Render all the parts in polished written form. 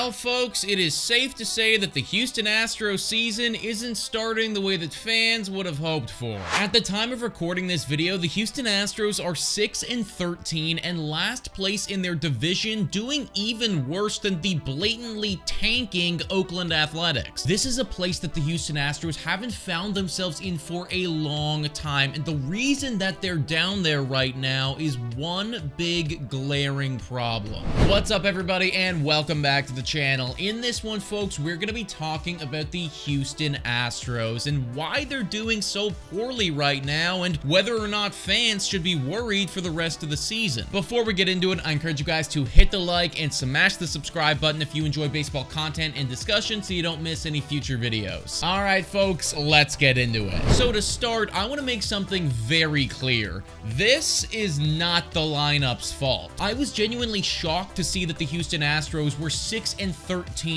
Well, folks, it is safe to say that the Houston Astros season isn't starting the way that fans would have hoped for. At the time of recording this video, the Houston Astros are 6-13 and last place in their division, doing even worse than the blatantly tanking Oakland Athletics. This is a place that the Houston Astros haven't found themselves in for a long time, and the reason that they're down there right now is one big glaring problem. What's up, everybody, and welcome back to the channel. In this one, folks, we're going to be talking about the Houston Astros and why they're doing so poorly right now and whether or not fans should be worried for the rest of the season. Before we get into it, I encourage you guys to hit the like and smash the subscribe button if you enjoy baseball content and discussion so you don't miss any future videos. All right, folks, let's get into it. So to start, I want to make something very clear. This is not the lineup's fault. I was genuinely shocked to see that the Houston Astros were 6-13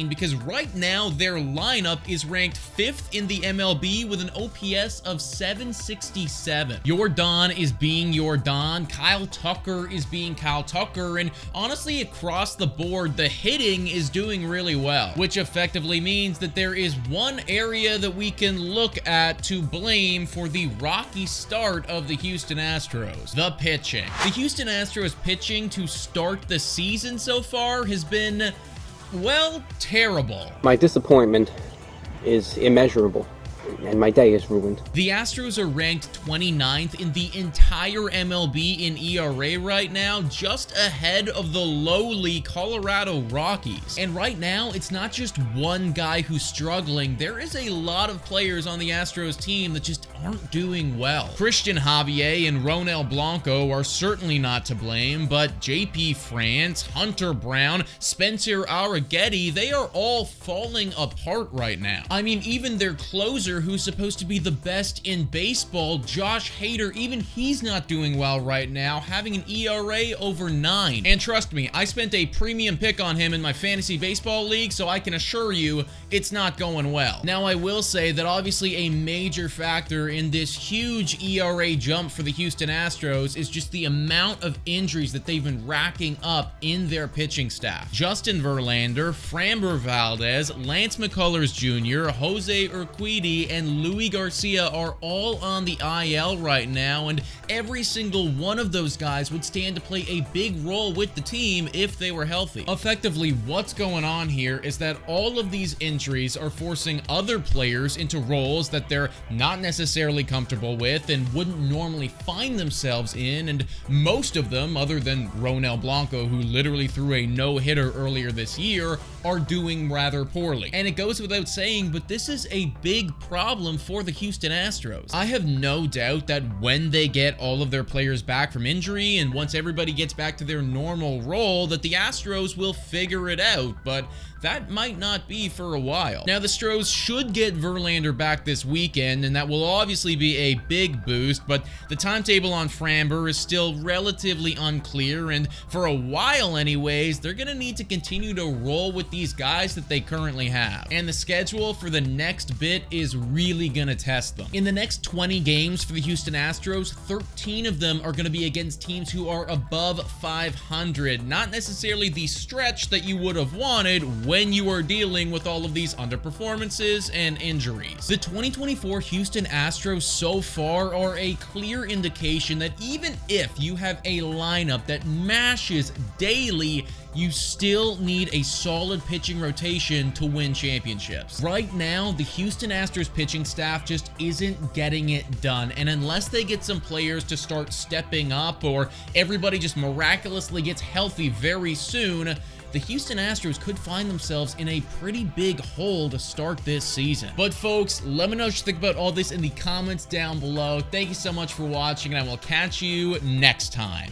because right now their lineup is ranked 5th in the MLB with an OPS of 767. Your Don is being your Don, Kyle Tucker is being Kyle Tucker, and honestly across the board the hitting is doing really well, which effectively means that there is one area that we can look at to blame for the rocky start of the Houston Astros: the pitching. The Houston Astros pitching to start the season so far has been, well, terrible. My disappointment is immeasurable, and my day is ruined. The Astros are ranked 29th in the entire MLB in ERA right now, just ahead of the lowly Colorado Rockies. And right now, it's not just one guy who's struggling. There is a lot of players on the Astros team that just aren't doing well. Christian Javier and Ronel Blanco are certainly not to blame, but JP France, Hunter Brown, Spencer Arrighetti, they are all falling apart right now. I mean, even their closer, who's supposed to be the best in baseball, Josh Hader, even he's not doing well right now, having an ERA over 9. And trust me, I spent a premium pick on him in my fantasy baseball league, so I can assure you it's not going well. Now, I will say that obviously a major factor in this huge ERA jump for the Houston Astros is just the amount of injuries that they've been racking up in their pitching staff. Justin Verlander, Framber Valdez, Lance McCullers Jr., Jose Urquidy, and Louis Garcia are all on the IL right now, and every single one of those guys would stand to play a big role with the team if they were healthy. Effectively, what's going on here is that all of these injuries are forcing other players into roles that they're not necessarily comfortable with and wouldn't normally find themselves in, and most of them, other than Ronel Blanco, who literally threw a no-hitter earlier this year, are doing rather poorly. And it goes without saying, but this is a big problem for the Houston Astros. I have no doubt that when they get all of their players back from injury and once everybody gets back to their normal role, that the Astros will figure it out, but that might not be for a while. Now, the Astros should get Verlander back this weekend, and that will obviously be a big boost, but the timetable on Framber is still relatively unclear, and for a while anyways, they're gonna need to continue to roll with these guys that they currently have. And the schedule for the next bit is really gonna test them. In the next 20 games for the Houston Astros, 13 of them are gonna be against teams who are above 500, not necessarily the stretch that you would have wanted when you are dealing with all of these underperformances and injuries. The 2024 Houston Astros so far are a clear indication that even if you have a lineup that mashes daily, you still need a solid pitching rotation to win championships. Right now, the Houston Astros pitching staff just isn't getting it done, and unless they get some players to start stepping up or everybody just miraculously gets healthy very soon, the Houston Astros could find themselves in a pretty big hole to start this season. But folks, let me know what you think about all this in the comments down below. Thank you so much for watching, and I will catch you next time.